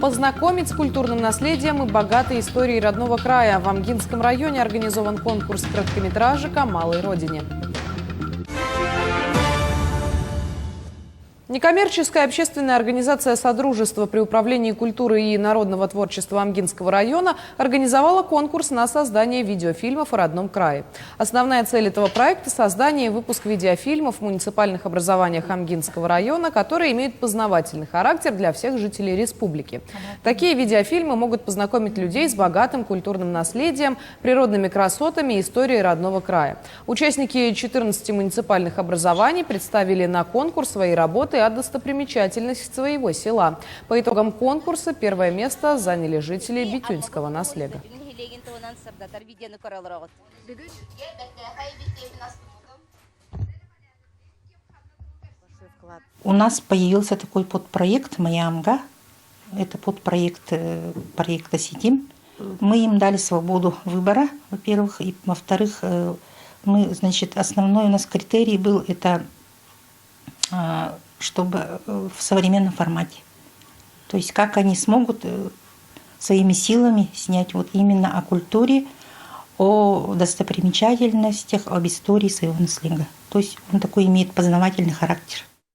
Познакомить с культурным наследием и богатой историей родного края. В Амгинском районе организован конкурс короткометражек о малой родине. Некоммерческая общественная организация «Содружество» при управлении культуры и народного творчества Амгинского района организовала конкурс на создание видеофильмов о родном крае. Основная цель этого проекта – создание и выпуск видеофильмов в муниципальных образованиях Амгинского района, которые имеют познавательный характер для всех жителей республики. Такие видеофильмы могут познакомить людей с богатым культурным наследием, природными красотами и историей родного края. Участники 14 муниципальных образований представили на конкурс свои работы о достопримечательности своего села. По итогам конкурса первое место заняли жители Битюнского наслега. У нас появился такой подпроект «Моя-Амга». Это подпроект проекта «Сидим». Мы им дали свободу выбора, во-первых, и во-вторых, основной у нас критерий был это чтобы в современном формате. То есть как они смогут своими силами снять вот именно о культуре, о достопримечательностях, об истории своего наследия. То есть он такой имеет познавательный характер.